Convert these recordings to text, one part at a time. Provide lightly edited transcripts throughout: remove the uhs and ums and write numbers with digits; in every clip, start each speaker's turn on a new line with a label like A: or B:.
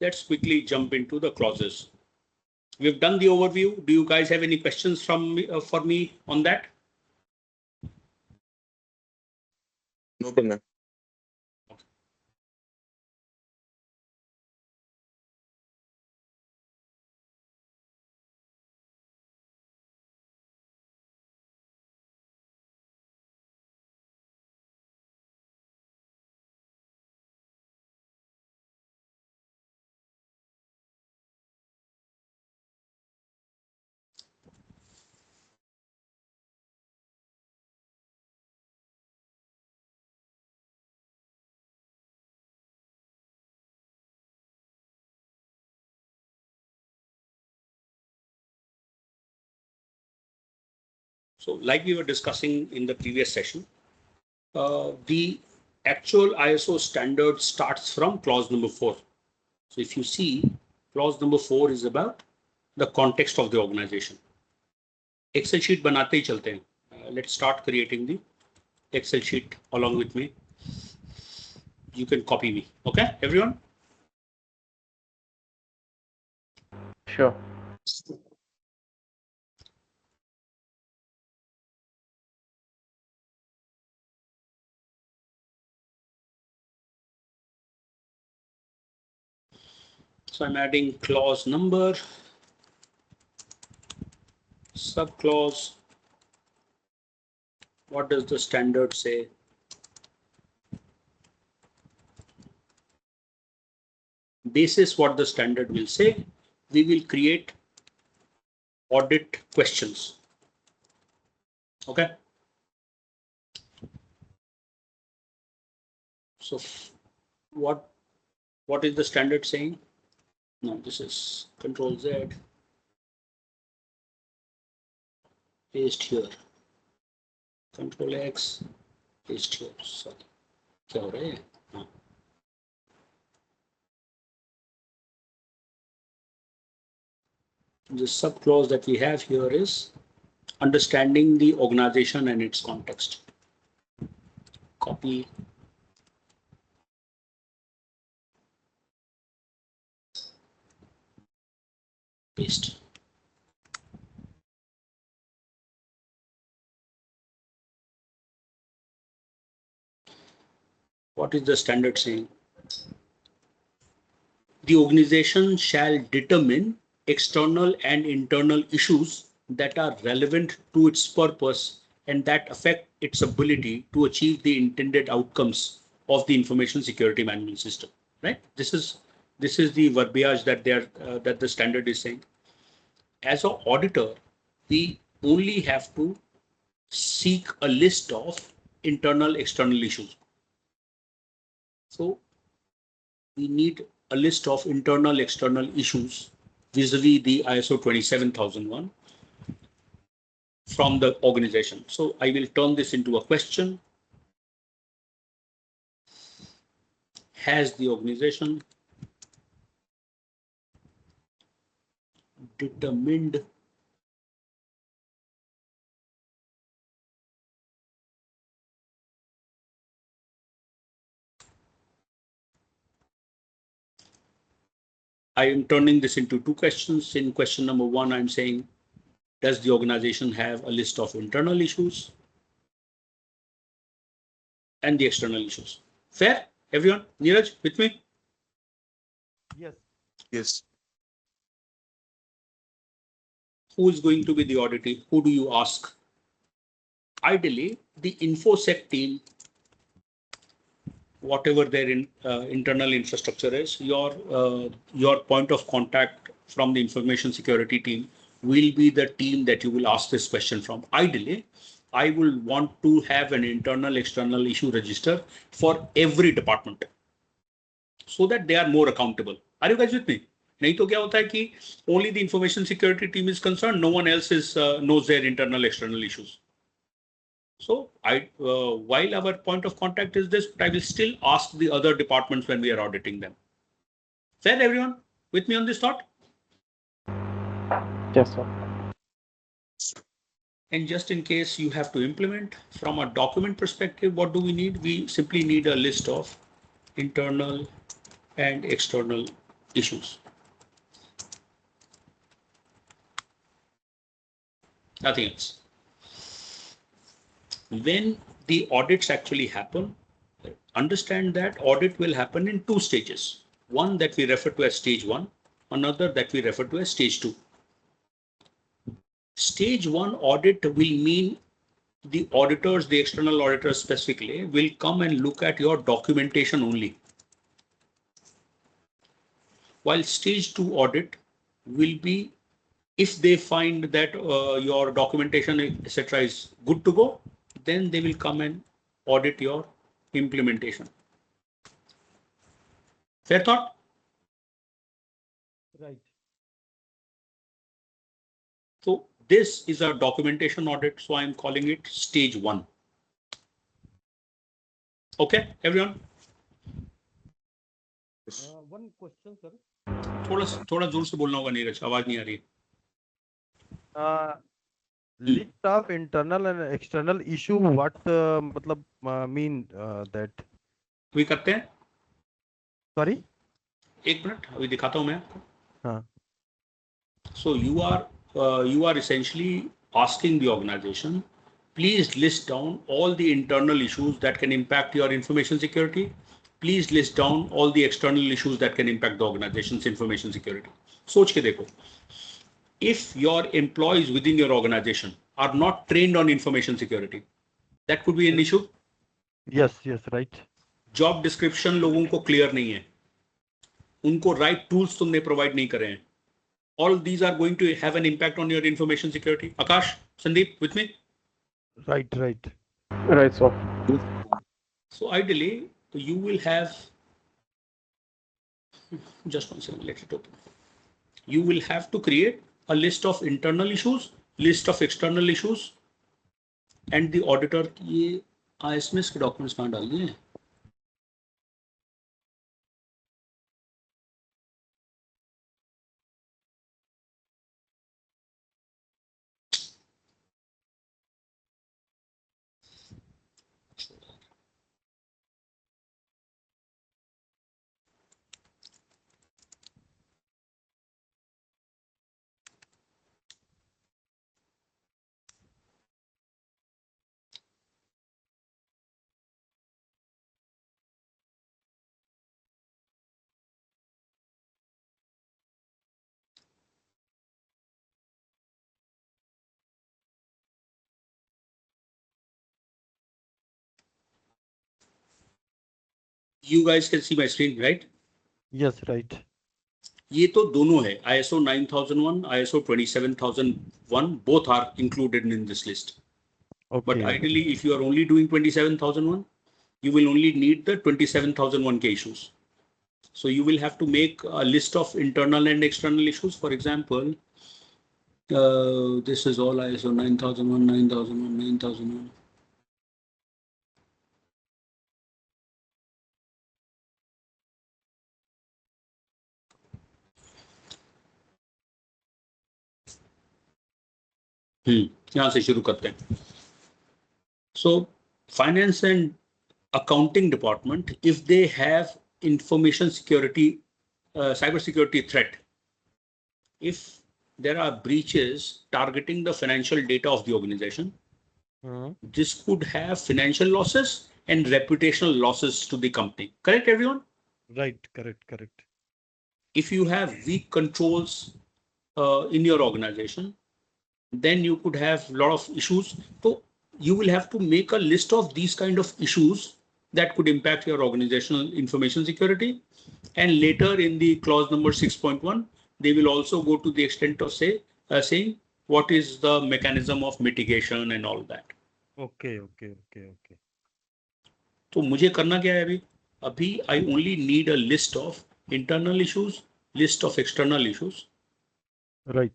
A: Let's quickly jump into the clauses. We've done the overview. Do you guys have any questions from me, for me on that?
B: No problem.
A: So like we were discussing in the previous session, the actual ISO standard starts from clause number 4. So if you see, clause number 4 is about the context of the organization. Excel sheet banate hi chalte hain. Let's start creating the Excel sheet along with me. You can copy me. Okay, everyone?
C: Sure.
A: So I'm adding clause number, subclause. What does the standard say? Basis what the standard will say, we will create audit questions. Okay. So what is the standard saying? No, this is Control Z. Paste here. Control X. Paste here. Sorry. क्या हो रहा है? हाँ. The subclause that we have here is understanding the organization and its context. Copy. Paste. What is the standard saying? The organization shall determine external and internal issues that are relevant to its purpose and that affect its ability to achieve the intended outcomes of the information security management system. Right? This is the verbiage that that the standard is saying. As an auditor, we only have to seek a list of internal external issues. So we need a list of internal external issues vis-a-vis the ISO 27001 from the organization. So I will turn this into a question. Has the organization determined I am turning this into two questions. In question number 1, I'm saying, does the organization have a list of internal issues and the external issues? Fair, everyone? Neeraj, with me?
C: Yes.
B: Yes.
A: Who is going to be the auditee? Who do you ask? Ideally, the InfoSec team, whatever their internal infrastructure is, your point of contact from the information security team will be the team that you will ask this question from. Ideally, I will want to have an internal external issue register for every department so that they are more accountable. Are you guys with me? नहीं तो क्या होता है कि only the information security team is concerned, no one else is knows their internal external issues. So while our point of contact is this, but I will still ask the other departments when we are auditing them. Fair, everyone? With me on this thought?
C: Yes, sir.
A: And just in case you have to implement from a document perspective, what do we need? We simply need a list of internal and external issues. Nothing else. When the audits actually happen, understand that audit will happen in two stages. One that we refer to as stage one, another that we refer to as stage two. Stage one audit will mean the auditors, the external auditors specifically, will come and look at your documentation only. While stage two audit will be, if they find that your documentation, etc., is good to go, then they will come and audit your implementation. Fair thought?
C: Right.
A: So this is a documentation audit, so I'm calling it stage one. Okay, everyone?
C: One question, sir.
A: थोड़ा जोर से बोलना होगा नीरज, आवाज नहीं आ रही.
C: List of internal and external issue. What मतलब mean that?
A: वही करते हैं.
C: Sorry.
A: एक मिनट, अभी दिखाता हूं मैं आपको.
C: हाँ.
A: So you are essentially asking the organization, please list down all the internal issues that can impact your information security. Please list down all the external issues that can impact the organization's information security. सोच के देखो. If your employees within your organization are not trained on information security, that could be an issue.
C: Yes, right.
A: Job description लोगों को clear नहीं है. उनको right tools तुमने provide नहीं करे हैं. All these are going to have an impact on your information security. Akash, Sandeep, with me?
C: Right.
D: Right, sir.
A: So ideally, you will have, just one second, let it open. You will have to create a list of internal issues, list of external issues, and the auditor, ये ISMS के documents कहाँ डाल दिए? You guys can see my screen, right?
C: Yes, right.
A: ये तो दोनों है, ISO 9001, ISO 27001, both are included in this list.
C: Okay.
A: But ideally, if you are only doing 27001, you will only need the 27001 issues. So you will have to make a list of internal and external issues. For example, this is all ISO 9001, 9001, 9001. यहाँ से शुरू करते हैं. So finance and accounting department, if they have information security, cyber security threat, if there are breaches targeting the financial data of the organization, this could have financial losses and reputational losses to the company. Correct, everyone?
C: Right. Correct.
A: If you have weak controls in your organization, then you could have a lot of issues. So you will have to make a list of these kind of issues that could impact your organizational information security. And later in the clause number 6.1, they will also go to the extent of saying what is the mechanism of mitigation and all that.
C: Okay.
A: तो मुझे करना क्या है अभी I only need a list of internal issues, list of external issues.
C: Right.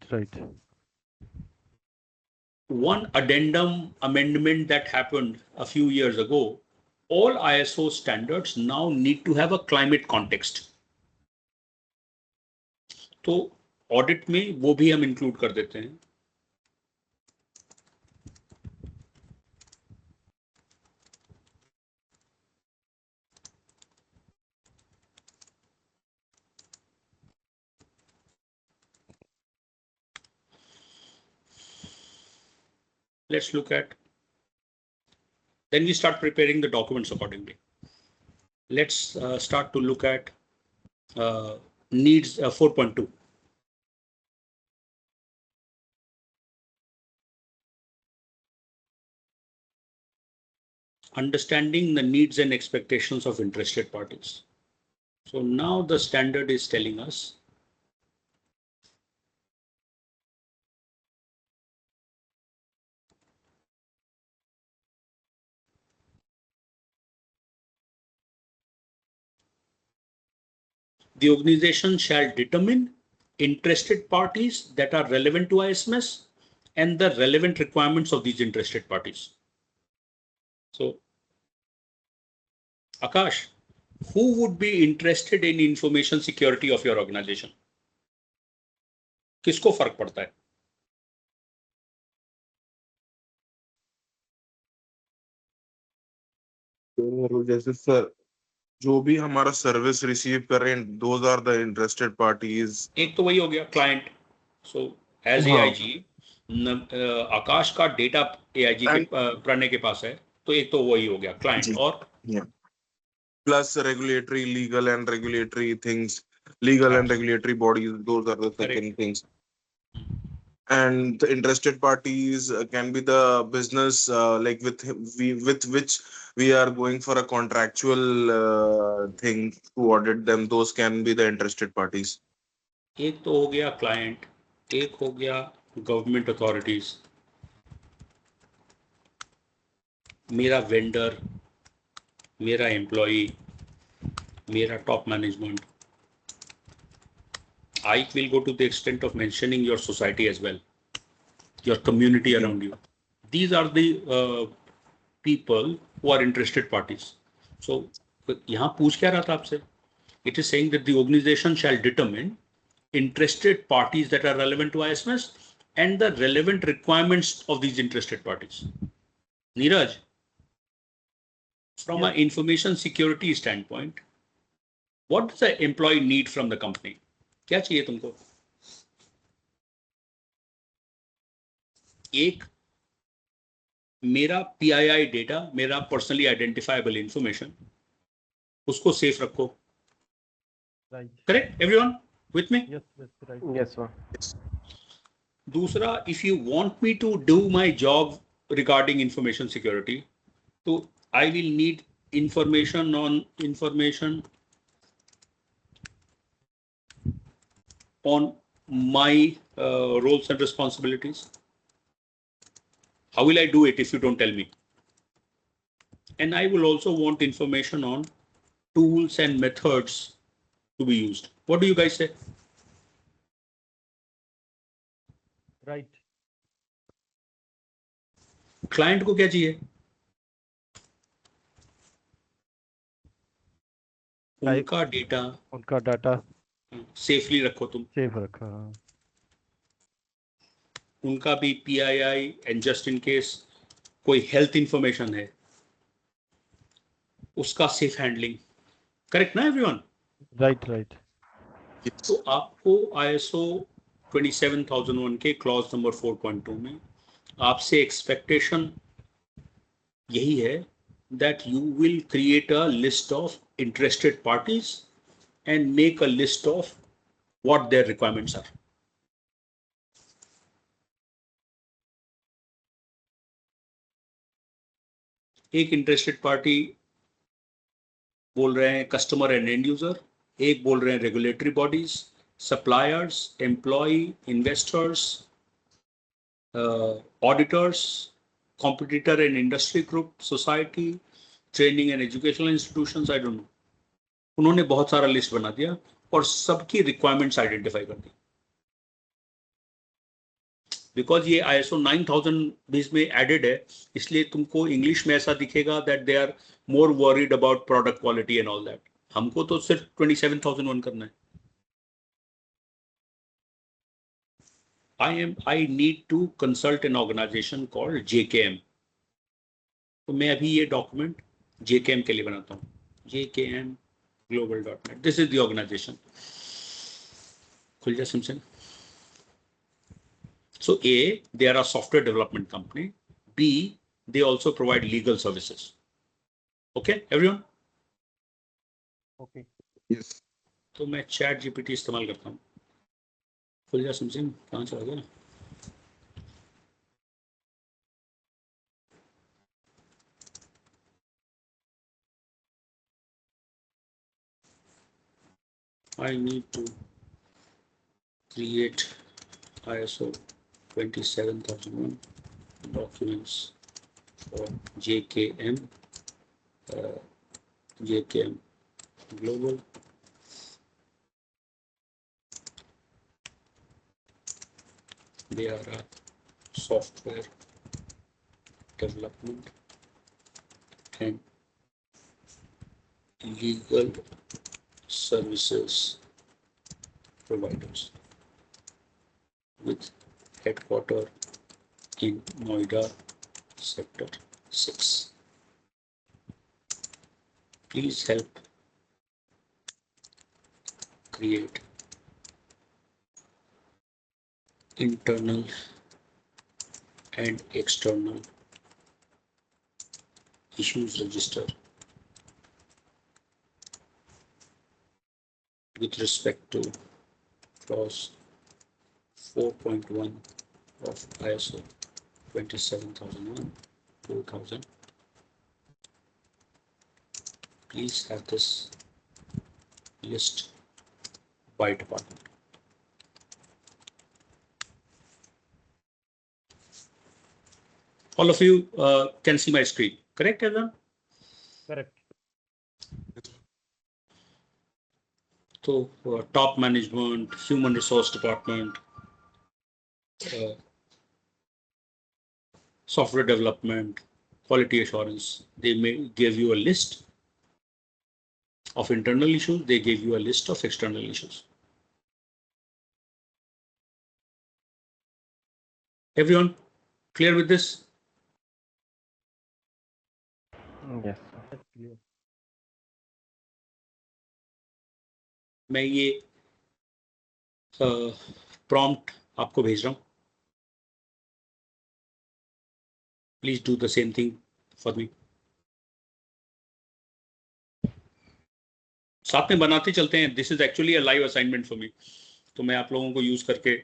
A: One addendum amendment that happened a few years ago, all ISO standards now need to have a climate context. तो audit में वो भी हम include कर देते हैं. let's look at. Then we start preparing the documents accordingly. Let's start to look at needs 4.2. Understanding the needs and expectations of interested parties. So now the standard is telling us the organization shall determine interested parties that are relevant to ISMS and the relevant requirements of these interested parties. So, Akash, who would be interested in information security of your organization? किसको फर्क पड़ता है?
B: जैसे sir जो भी हमारा service receive कर रहे हैं those are the interested parties.
A: एक तो वही हो गया client. So as AIG Akash का डेटा एआईजी के प्रणय के पास है, तो एक तो वही हो गया क्लाइंट. और
B: plus regulatory legal and regulatory things, legal and regulatory bodies, those are the second things. And the interested parties can be the business like with which we are going for a contractual thing to audit them. Those can be the interested parties.
A: एक तो हो गया client, एक हो गया government authorities, मेरा vendor, मेरा employee, मेरा top management. I will go to the extent of mentioning your society as well, your community around you. These are the people who are interested parties. So, यहाँ पूछ क्या रहा था आपसे? It is saying that the organization shall determine interested parties that are relevant to ISMS and the relevant requirements of these interested parties. Neeraj, from an information security standpoint, what does the employee need from the company? क्या चाहिए तुमको? एक, मेरा PII data, मेरा personally identifiable information, उसको safe रखो. Correct everyone with me?
D: Yes, sir.
A: दूसरा, if you want me to do my job regarding information security, तो I will need information on my roles and responsibilities. How will I do it if you don't tell me? And I will also want information on tools and methods to be used. What do you guys say?
C: Right.
A: Client को क्या चाहिए? उनका data safely रखो, तुम
C: safe रखा.
A: उनका भी PII and just in case कोई हेल्थ इंफॉर्मेशन है उसका सेफ हैंडलिंग. करेक्ट ना एवरीवन?
C: राइट.
A: तो आपको ISO 27001 के क्लॉज नंबर 4.2 में आपसे एक्सपेक्टेशन यही है that you will create a list of interested parties and make a list of what their requirements are. एक इंटरेस्टेड पार्टी बोल रहे हैं कस्टमर एंड एंड यूजर, एक बोल रहे हैं regulatory bodies, suppliers, employ, investors, auditors, competitor and industry group, society, training and educational institutions. I don't know. उन्होंने बहुत सारा लिस्ट बना दिया और सबकी रिक्वायरमेंट्स आइडेंटिफाई कर दी. बिकॉज ये ISO 9020 में एडेड है, इसलिए तुमको इंग्लिश में ऐसा दिखेगा that they are more worried about product quality and all that. हमको तो सिर्फ 27001 करना है. I need to consult an organization called JKM. तो मैं अभी ये डॉक्यूमेंट JKM के लिए बनाता हूँ. JKM global.net. This is the organization. खुल जा Simson. So A, they are a software development company. B, they also provide legal services. Okay, everyone?
C: Okay.
B: Yes.
A: तो मैं चैट जीपीटी इस्तेमाल करता हूँ. खुल जा समझिए कहाँ चला गया. I need to create ISO 27001 documents for JKM, JKM Global. They are a software development and legal services providers with headquarters in Noida, Sector 6. Please help create internal and external issues register with respect to clause 4.1 of ISO 27001 2000. Please have this list by department. All of you can see my screen, correct, everyone?
C: Correct.
A: So top management, human resource department, software development, quality assurance, they may give you a list of internal issues, they give you a list of external issues. Everyone clear with this?
D: Yes.
C: That's clear.
A: मैं ये prompt आपको भेज रहा हूँ. Please do the same thing for me. साथ में बनाते चलते हैं. This is actually a live assignment for me. तो मैं आप लोगों को यूज करके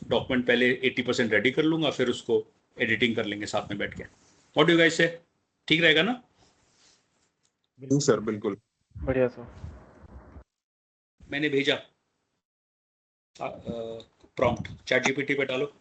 A: डॉक्यूमेंट पहले 80% रेडी कर लूंगा, फिर उसको एडिटिंग कर लेंगे साथ में बैठ के. व्हाट डू यू गाइस से? ठीक रहेगा ना?
B: सर बिल्कुल.
D: बढ़िया सर.
A: मैंने भेजा प्रॉम्प्ट चैट जीपीटी पे डालो.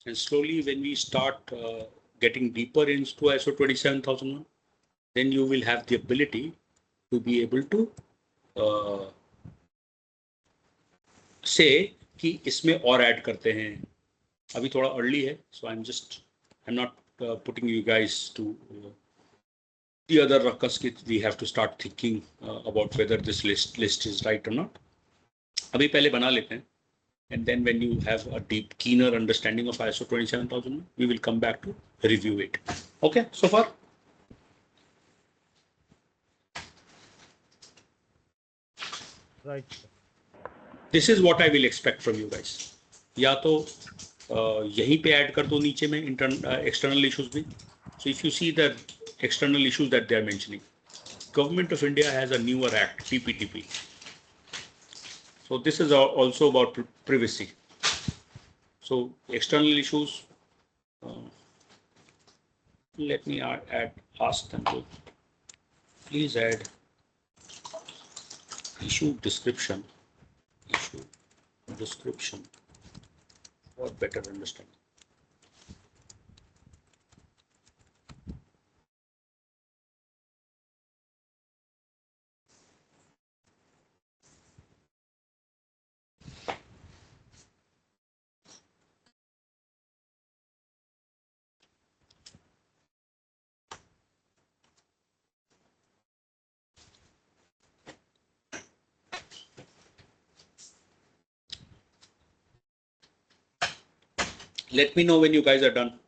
A: And slowly, when we start getting deeper into ISO 27001, then you will have the ability to be able to say कि इसमें और ऐड करते हैं. अभी थोड़ा अर्ली है, so I'm not putting you guys to the other ruckus. We have to start thinking about whether this list is right or not. अभी पहले बना लेते हैं. And then when you have a deep, keener understanding of ISO 27001, we will come back to review it. Okay, so far?
C: Right.
A: This is what I will expect from you guys. या तो यहीं पे add कर दो नीचे में external issues भी. So if you see the external issues that they are mentioning, Government of India has a newer act, PPTP. So this is also about privacy. So external issues, let me ask them to please add issue description for better understanding. Let me know when you guys are done.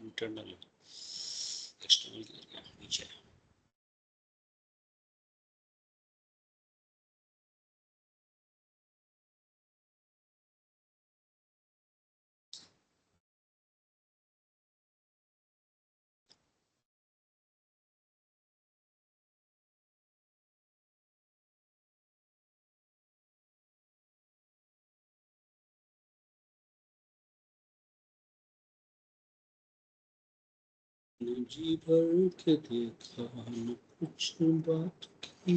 A: Internal, external, नीचे. जी भर के देखा न कुछ बात की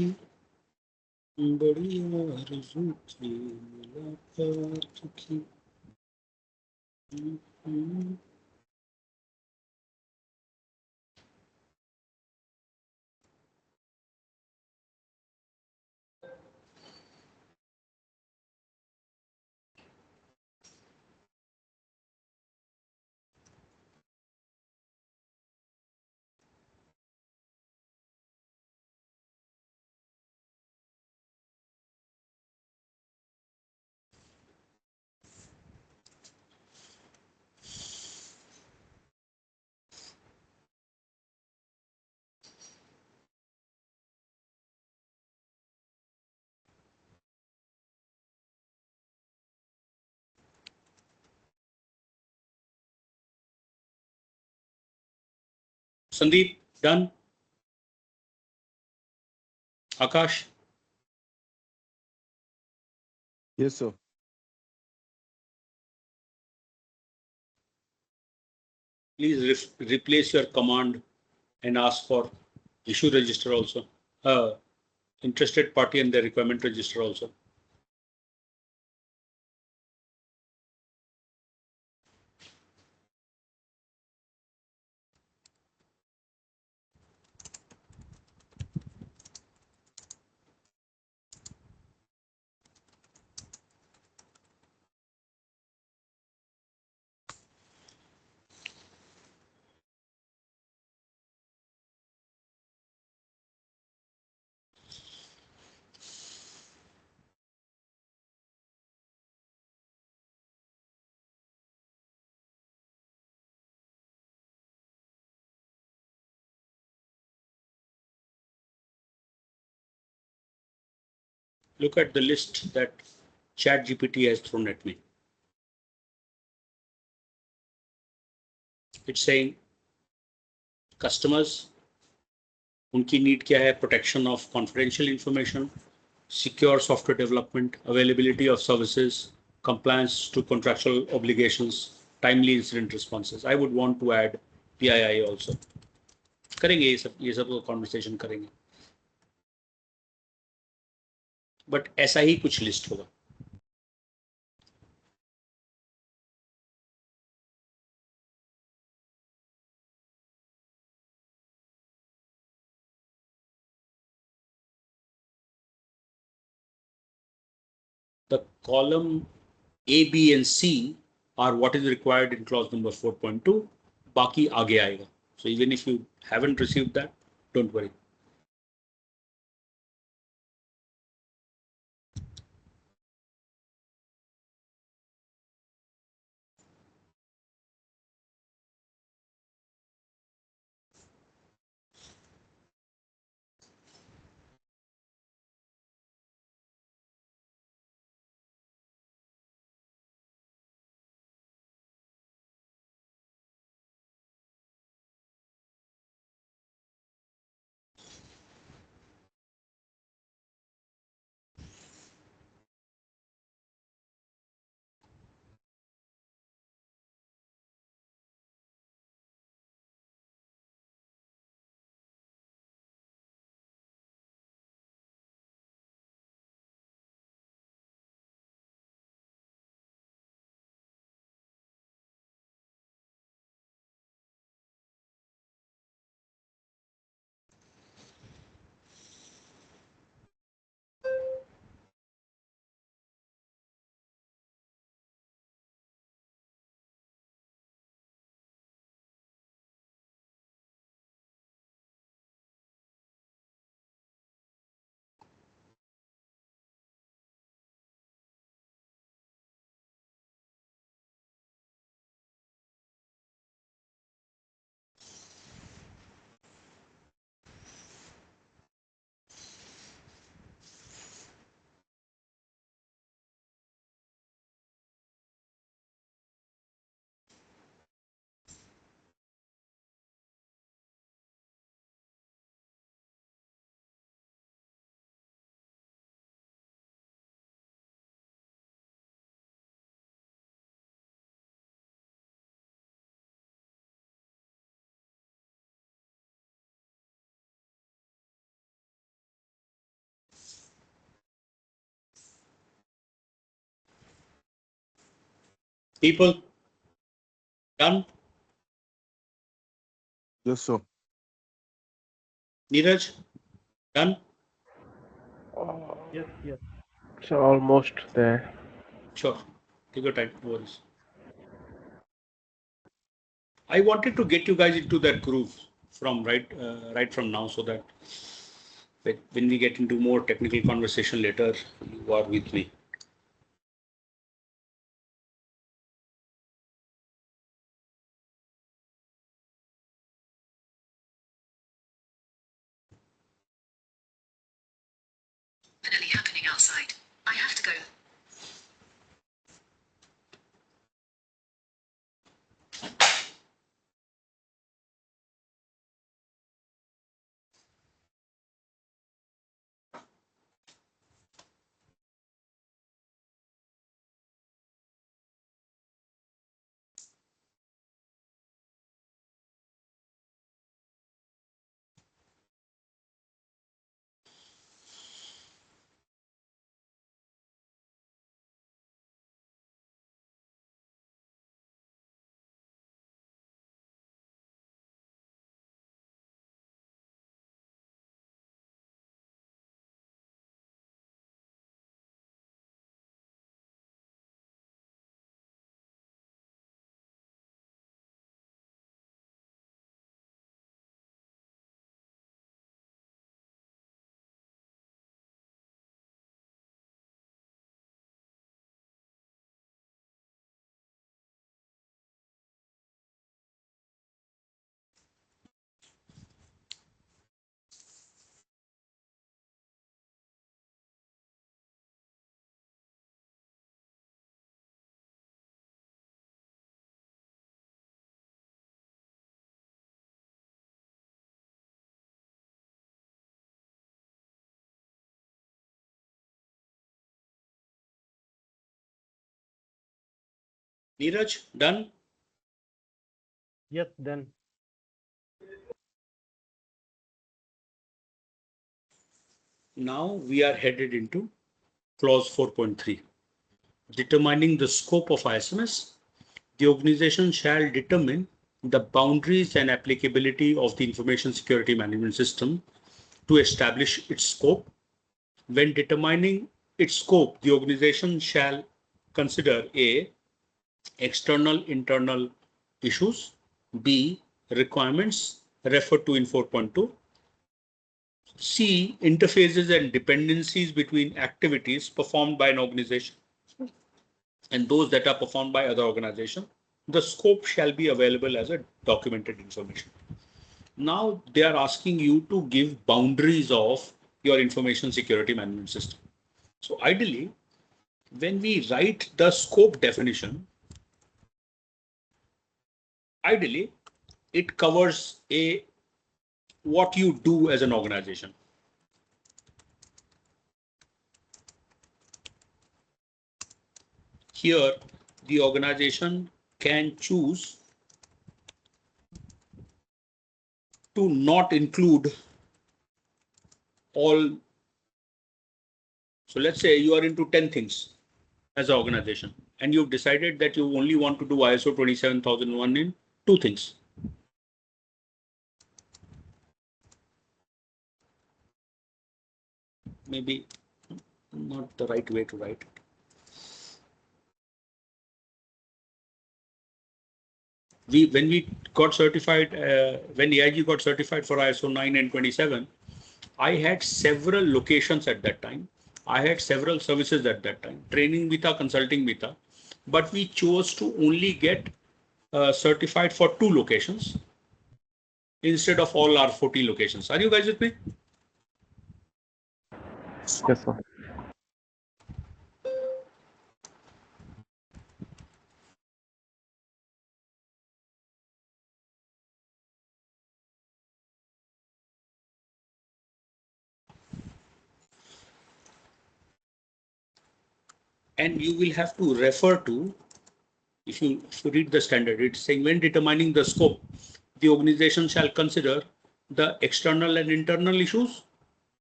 A: बड़ी आरज़ू थी मुलाकात की. Sandeep, done? Akash?
B: Yes, sir.
A: Please replace your command and ask for issue register also. Interested party and the requirement register also. Look at the list that ChatGPT has thrown at me. It's saying customers, उनकी need क्या है? Protection of confidential information, secure software development, availability of services, compliance to contractual obligations, timely incident responses. I would want to add PII also करेंगे, ये सब conversation करेंगे, but ऐसा ही कुछ list होगा. The column A, B and C are what is required in clause number 4.2. बाकी आगे आएगा. So even if you haven't received that, don't worry. People done?
B: Yes, sir.
A: Neeraj done?
C: Yes, yes.
D: It's almost there.
A: Sure. Take your time. No worries. I wanted to get you guys into that groove from right from now, so that when we get into more technical conversation later, you are with me.
E: Finally happening outside. I have to go.
A: Neeraj done?
C: Yes, then.
A: Now we are headed into clause 4.3. Determining the scope of ISMS, the organization shall determine the boundaries and applicability of the information security management system to establish its scope. When determining its scope, the organization shall consider A, external internal issues, B, requirements referred to in 4.2, C, interfaces and dependencies between activities performed by an organization and those that are performed by other organizations. The scope shall be available as a documented information. Now they are asking you to give boundaries of your information security management system. So ideally, when we write the scope definition, ideally it covers what you do as an organization. Here, the organization can choose to not include all. So let's say you are into 10 things as an organization, and you've decided that you only want to do ISO 27001 in 2 things. Maybe not the right way to write it. When we got certified, when AIG got certified for ISO 9 and 27, I had several locations at that time. I had several services at that time, training Mita, consulting Mita, but we chose to only get certified for 2 locations instead of all our 40 locations. Are you guys with me?
D: Yes, sir.
A: And you will have to refer to, if you read the standard, it's saying when determining the scope, the organization shall consider the external and internal issues,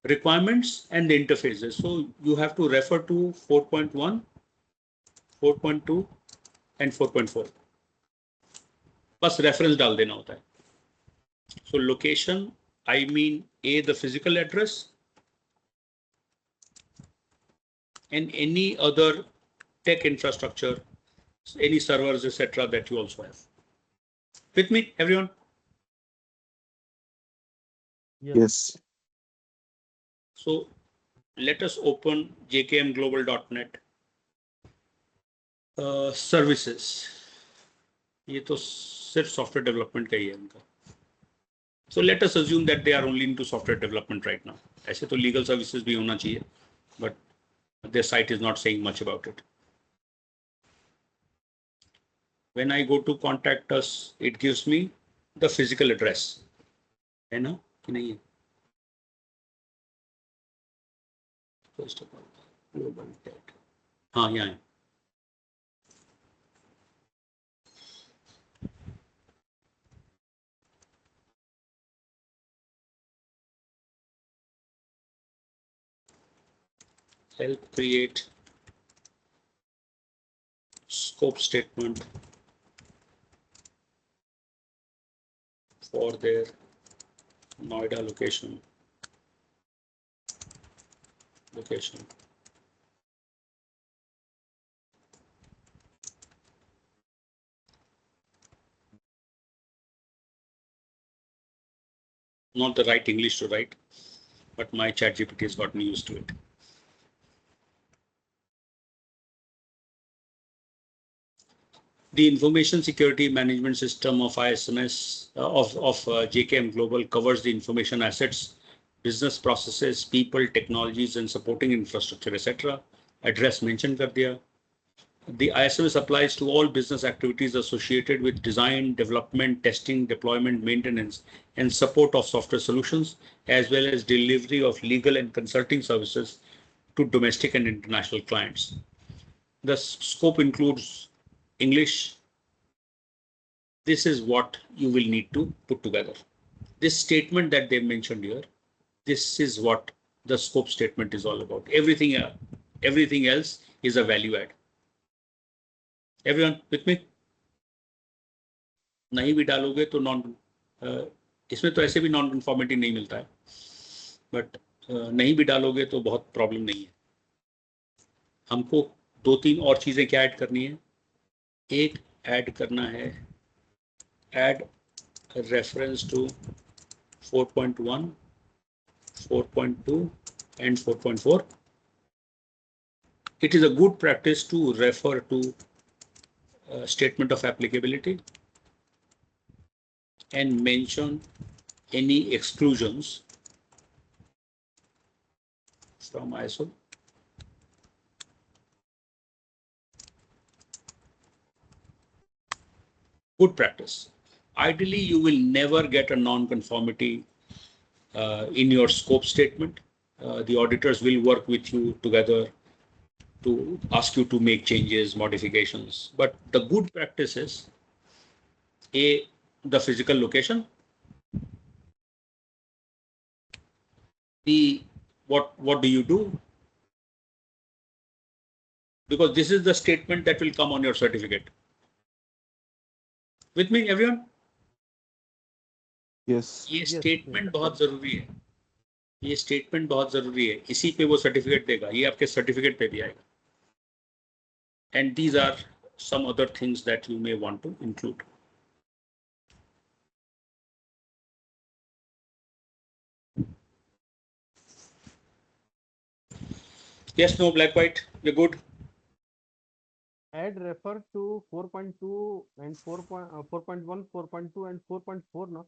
A: requirements, and the interfaces. So you have to refer to 4.1, 4.2, and 4.4. बस reference डाल देना होता है. So location, I mean A, the physical address, and any other tech infrastructure, any servers, etc. that you also have. With me, everyone?
B: Yes.
A: So let us open jkmglobal.net. Services. ये तो सिर्फ software development का ही है इनका. So let us assume that they are only into software development right now. ऐसे तो legal services भी होना चाहिए, but their site is not saying much about it. When I go to contact us, it gives me the physical address. है ना कि नहीं है? First of all, global tech. हाँ यहाँ है. Help create scope statement for their Noida location. Not the right English to write, but my chat GPT has gotten used to it. The information security management system of ISMS of JKM Global covers the information assets, business processes, people, technologies, and supporting infrastructure, etc. Address mentioned कर दिया. The ISMS applies to all business activities associated with design, development, testing, deployment, maintenance, and support of software solutions, as well as delivery of legal and consulting services to domestic and international clients. The scope includes English. This is what you will need to put together. This statement that they mentioned here, this is what the scope statement is all about. Everything else is a value add. Everyone with me? नहीं भी डालोगे तो इसमें तो ऐसे भी non conformity नहीं मिलता है, बट नहीं भी डालोगे तो बहुत प्रॉब्लम नहीं है. हमको 2-3 और चीजें क्या ऐड करनी है. एक ऐड करना है, add reference to 4.1, 4.2 and 4.4. It is a good practice to refer to statement of applicability and mention any exclusions from ISO. Good practice. Ideally, you will never get a non-conformity in your scope statement. The auditors will work with you together to ask you to make changes, modifications. But the good practice is the physical location, what do you do? Because this is the statement that will come on your certificate. With me, everyone?
B: Yes.
A: ये statement बहुत जरूरी है. ये statement बहुत जरूरी है. इसी पे वो सर्टिफिकेट देगा. ये आपके सर्टिफिकेट पे भी आएगा. And these are some other things that you may want to include. Yes, no, black, white, we're good.
C: Add refer to 4.2 and 4.1, 4.2 and 4.4 now.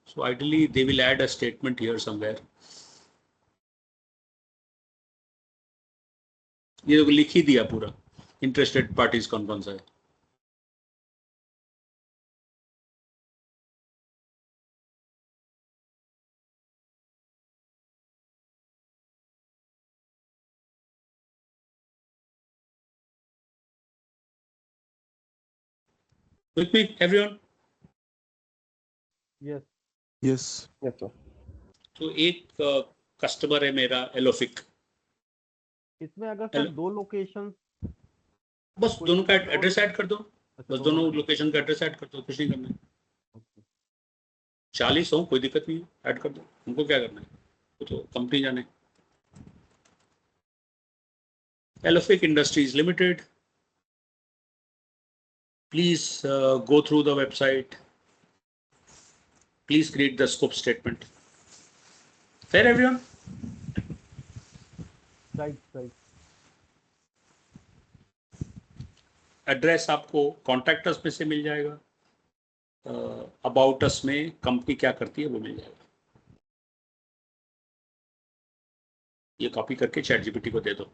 A: So ideally, they will add a statement here somewhere. ये तो लिख ही दिया पूरा. Interested parties कौन कौन सा है. With me, everyone?
C: Yes.
B: Yes.
D: Yes, sir.
A: तो एक कस्टमर है मेरा एलोफिक.
C: इसमें अगर सर
A: Hello.
C: 2 लोकेशन
A: बस
C: कोई
A: दोनों का
C: दिक्कत और-
A: एड्रेस ऐड कर दो.
C: अच्छा,
A: बस दोनों लोकेशन का एड्रेस ऐड कर दो. कुछ नहीं करना है.
C: Okay.
A: 40 हो, कोई दिक्कत नहीं है. ऐड कर दो. उनको क्या करना है, वो तो कंपनी जाने. Elofic Industries Limited. Please go through the website. Please create the scope statement. Fair, everyone?
C: Right.
A: Address आपको कॉन्टैक्ट अस में से मिल जाएगा. अबाउट अस में कंपनी क्या करती है वो मिल जाएगा. ये कॉपी करके ChatGPT को दे दो.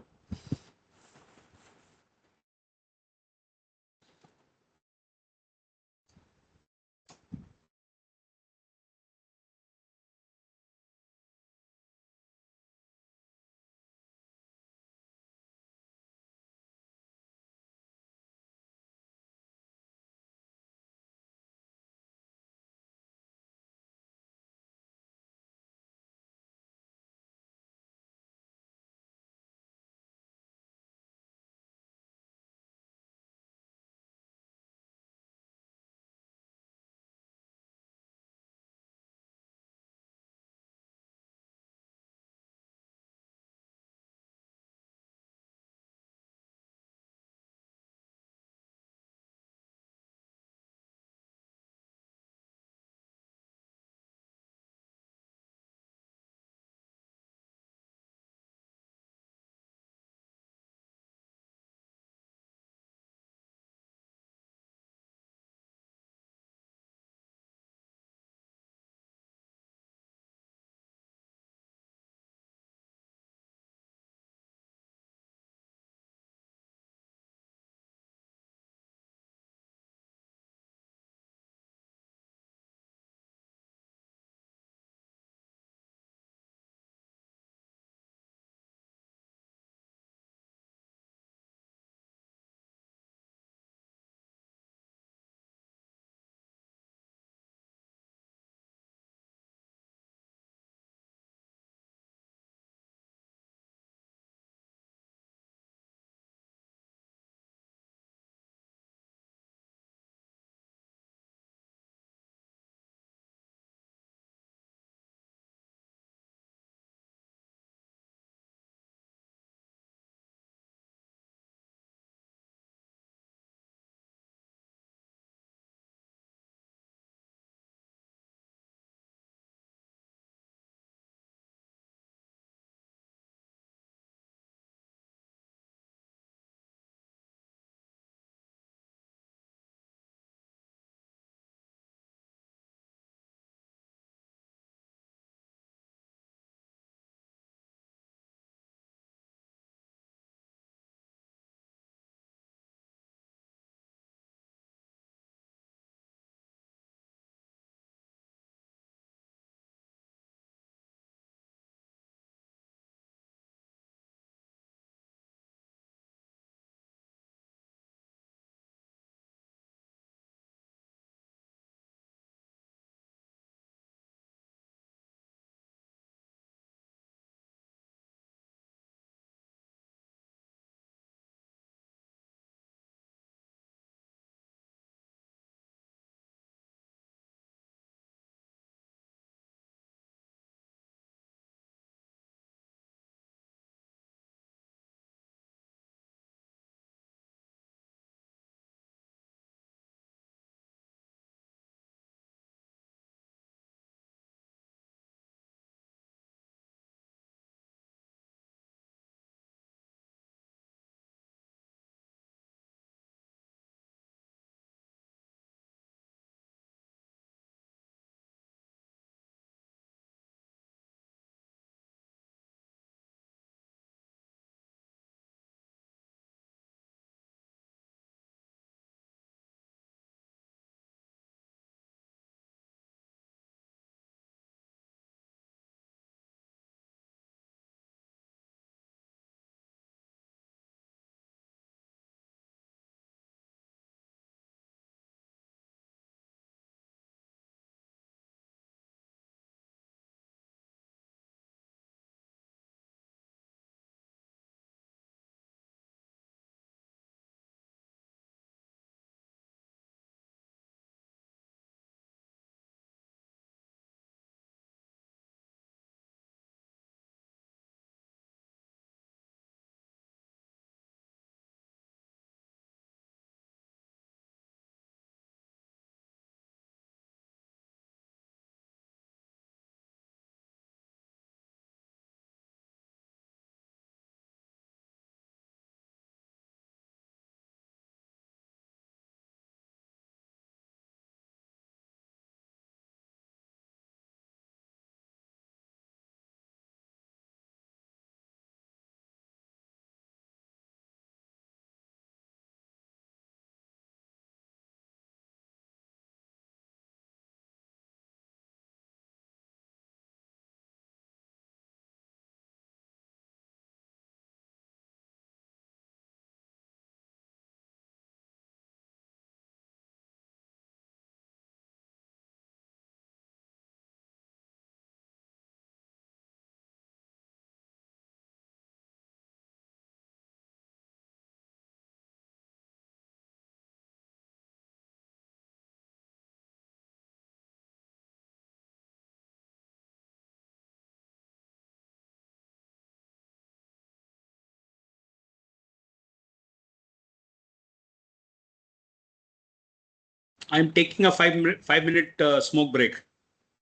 A: I'm taking a 5 minute smoke break.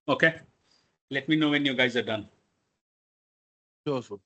A: Okay. Let me know when you guys are done.
B: Sure.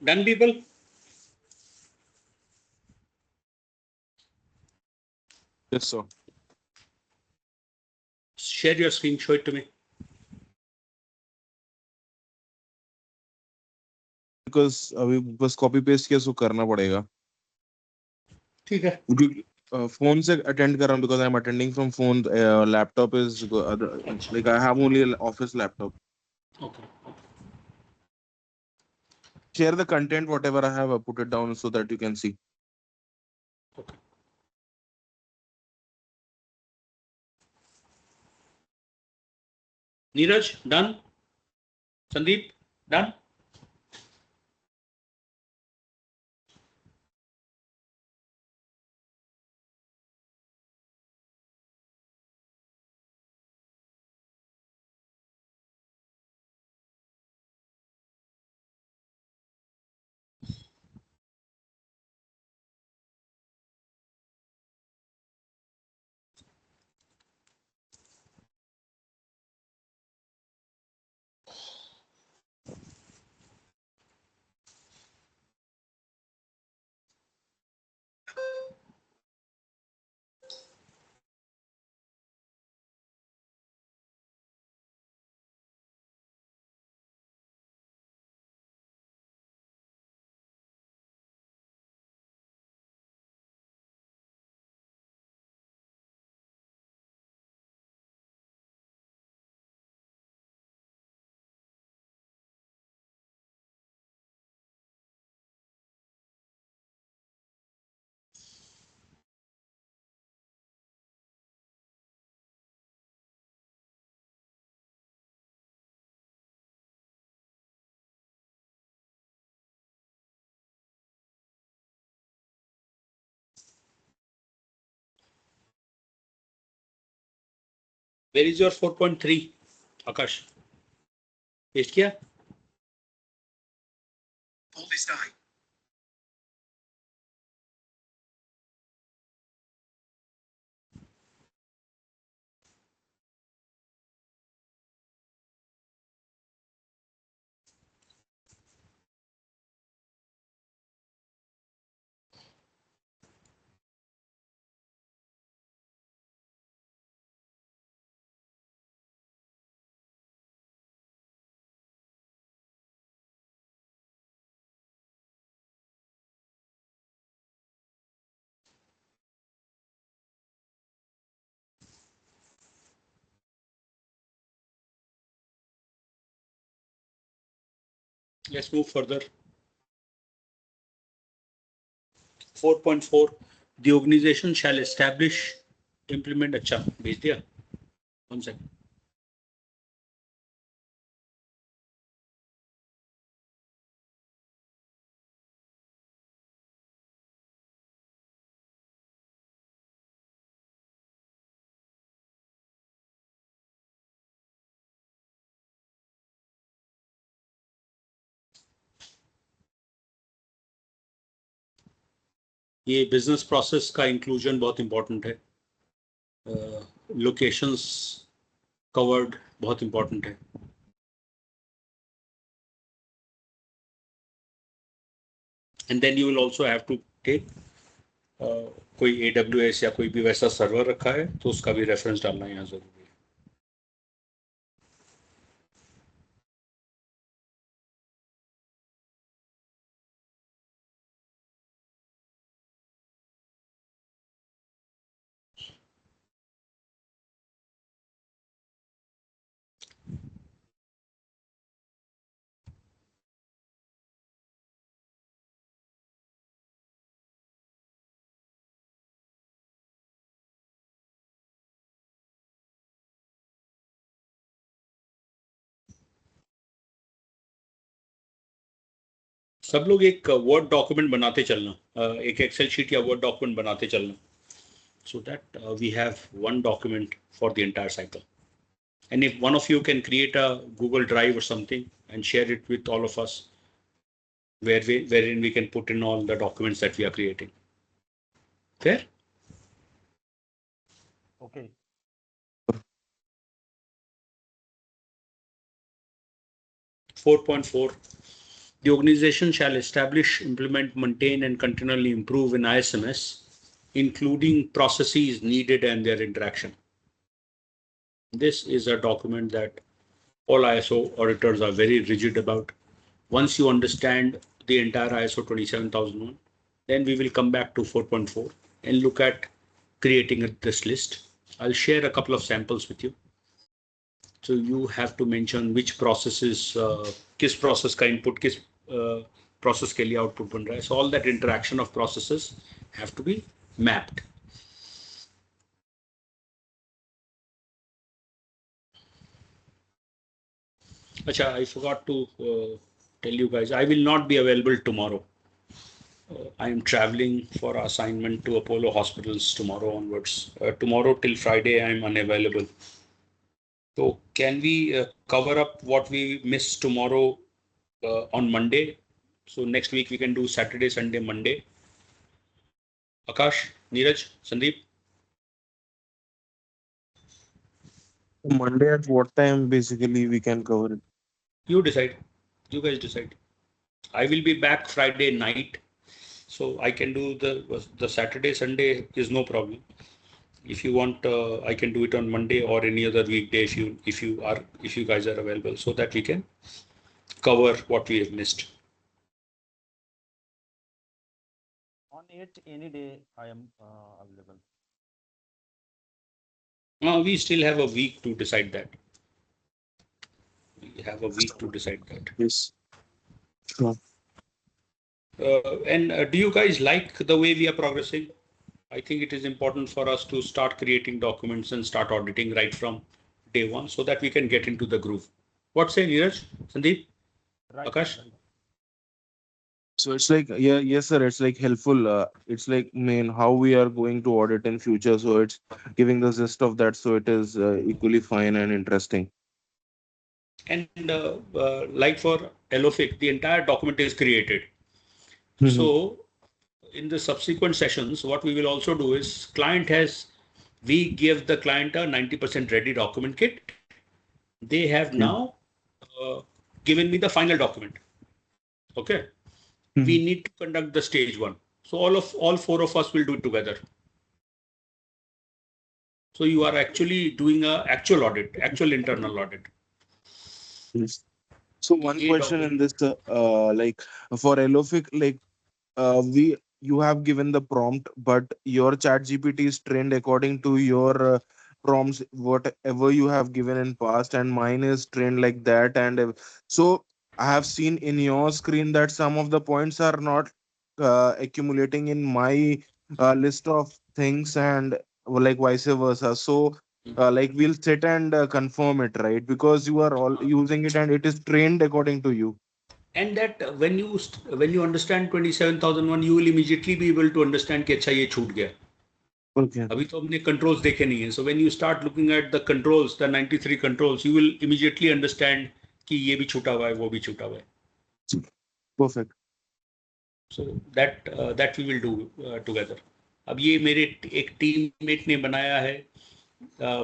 A: Done, people?
B: Yes, sir.
A: Share your screen, show it to me.
B: Because अभी बस कॉपी पेस्ट किया सो करना पड़ेगा.
A: ठीक है.
B: Phone से attend कर रहा हूँ because I'm attending from phone. Laptop is like I have only an office laptop.
A: Okay.
B: Share the content whatever I have. Put it down so that you can see.
A: Okay. Neeraj, done? Sandeep, done? Where is your 4.3? Akash. Paste किया?
E: Pull this die.
A: Let's move further. 4.4. The organization shall establish, implement. अच्छा भेज दिया. 1 second. ये business process का inclusion बहुत important है. Locations covered बहुत important है. And then you will also have to take कोई AWS या कोई भी वैसा सर्वर रखा है तो उसका भी रेफरेंस डालना यहाँ जरूरी है. सब लोग एक वर्ड डॉक्यूमेंट बनाते चलना, एक एक्सेल शीट या वर्ड डॉक्यूमेंट बनाते चलना, so that we have one document for the entire cycle. And if one of you can create a Google Drive or something and share it with all of us, wherein we can put in all the documents that we are creating. Fair?
C: Okay.
A: .4. The organization shall establish, implement, maintain, and continually improve in ISMS, including processes needed and their interaction. This is a document that all ISO auditors are very rigid about. Once you understand the entire ISO 27001, then we will come back to 4.4 and look at creating this list. I'll share a couple of samples with you. So you have to mention which processes, किस process का input, किस process के लिए output बन रहा है. So all that interaction of processes have to be mapped. Acha, I forgot to tell you guys, I will not be available tomorrow. I am traveling for assignment to Apollo hospitals tomorrow onwards. Tomorrow till Friday, I am unavailable. So can we cover up what we missed tomorrow on Monday? So next week we can do Saturday, Sunday, Monday. Akash, Neeraj, Sandeep.
B: Monday at what time basically we can cover it?
A: You decide. You guys decide. I will be back Friday night, so I can do the Saturday, Sunday is no problem. If you want, I can do it on Monday or any other weekday if you guys are available, so that we can cover what we have missed.
C: On 8 any day I am available.
A: We still have a week to decide that. We have a week to decide that.
B: Yes. Sure.
A: And do you guys like the way we are progressing? I think it is important for us to start creating documents and start auditing right from day one so that we can get into the groove. What say Neeraj, Sandeep,
C: Right.
A: Akash?
C: Right.
B: So it's like, yeah, yes, sir. It's like helpful. It's like, how we are going to audit in future. So it's giving the gist of that. So it is equally fine and interesting.
A: And like for LOFIC, the entire document is created. So in the subsequent sessions, what we will also do is we give the client a 90% ready document kit. They have now given me the final document. Okay. We need to conduct the stage one. So all four of us will do it together. So you are actually doing a actual audit, actual internal audit.
B: Yes. So one question in this, like for LOFIC, like you have given the prompt, but your chat GPT is trained according to your prompts, whatever you have given in past, and mine is trained like that. And so I have seen in your screen that some of the points are not accumulating in my list of things, and like vice versa. So like we'll sit and confirm it, right? Because you are all using it and it is trained according to you.
A: And that when you understand 27,001, you will immediately be able to understand कि अच्छा ये छूट गया.
B: Okay.
A: अभी तो हमने controls देखे नहीं हैं. So when you start looking at the controls, the 93 controls, you will immediately understand कि ये भी छूटा हुआ है, वो भी छूटा हुआ है.
B: Perfect.
A: So that we will do together. अब ये मेरे एक teammate ने बनाया है.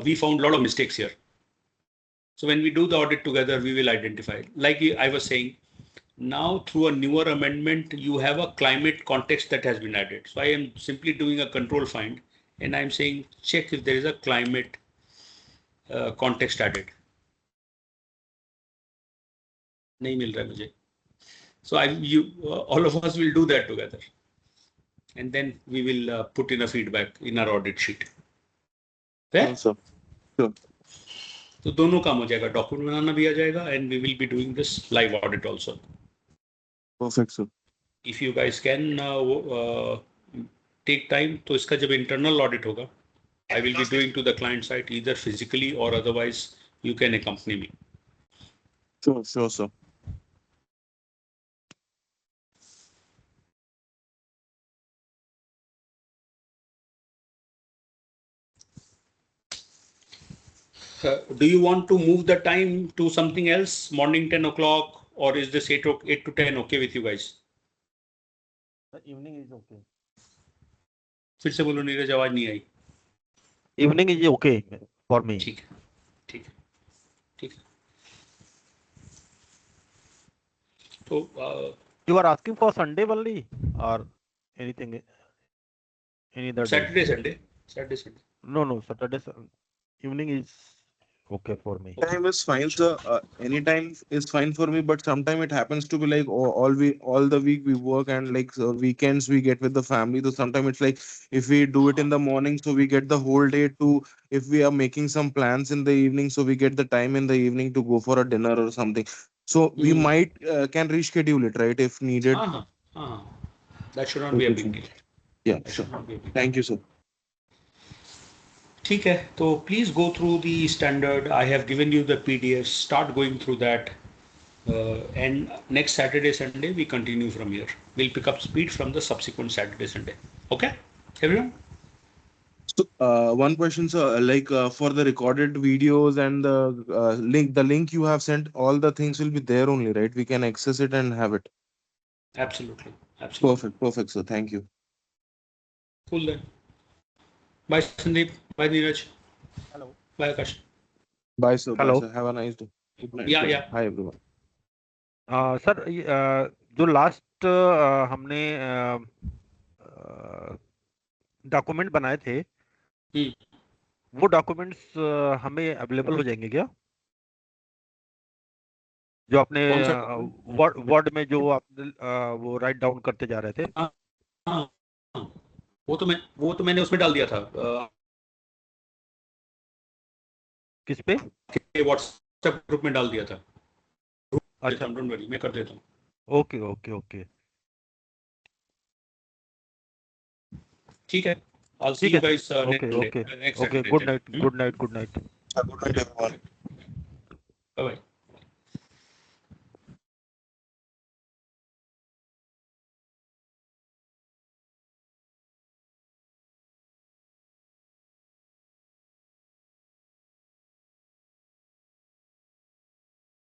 A: We found a lot of mistakes here. So when we do the audit together, we will identify. Like I was saying, now through a newer amendment, you have a climate context that has been added. So I am simply doing a control find and I'm saying check if there is a climate context added. नहीं मिल रहा है मुझे. So all of us will do that together. And then we will put in a feedback in our audit sheet. Fair?
B: Awesome. Sure.
A: तो दोनों काम हो जाएगा, document बनाना भी आ जाएगा and we will be doing this live audit also.
B: Perfect, sir.
A: If you guys can take time, तो इसका जब internal audit होगा, I will be doing to the client site either physically or otherwise you can accompany me.
B: Sure, sir.
A: Do you want to move the time to something else, morning 10 o'clock, or is this 8 to 10 okay with you guys?
C: The evening is okay.
A: फिर से बोलो नीरज, आवाज नहीं आई.
C: Evening is okay for me.
A: ठीक है, ठीक है, ठीक है. तो
C: You are asking for Sunday only or anything, any other day?
A: Saturday Sunday.
C: No, Saturday evening is okay for me.
B: Time is fine, sir. Anytime is fine for me, but sometimes it happens to be like all the week we work, and like weekends we get with the family. So sometimes it's like if we do it in the morning, so we get the whole day to. If we are making some plans in the evening, so we get the time in the evening to go for a dinner or something. So we might can reschedule it, right, if needed.
A: That should not be a
B: Okay,
A: big
B: sir.
A: deal.
B: Yeah,
A: That
B: sure.
A: should not be a big deal.
B: Thank you, sir.
A: ठीक है, तो please go through the standard. I have given you the PDF. Start going through that. And next Saturday, Sunday, we continue from here. We'll pick up speed from the subsequent Saturday, Sunday. Okay, everyone?
B: So, one question, sir, like for the recorded videos and the link you have sent, all the things will be there only, right? We can access it and have it.
A: Absolutely. Absolutely.
B: Perfect, sir. Thank you.
A: Cool then. Bye, Sandeep. Bye, Neeraj.
C: Hello.
A: Bye, Akash.
B: Bye, sir. Bye,
C: Hello.
B: sir. Have a nice day. Good night.
A: Yeah,
B: sir.
A: yeah.
B: Hi, everyone.
C: Sir जो last हमने document बनाए थे वो documents हमें available हो जाएंगे क्या? जो आपने
A: कौन सा
C: वर्ड में जो आप वो राइट डाउन करते जा रहे थे.
A: हाँ, वो तो मैंने उसमें डाल दिया था.
C: किस पे?
A: व्हाट्सएप ग्रुप में डाल दिया था.
C: अच्छा,
A: डोंट वरी, मैं कर देता हूँ.
C: ओके.
A: ठीक है. I'll see you guys next
C: okay.
A: Saturday.
C: Good night.
B: Good night, everyone.
A: Bye bye.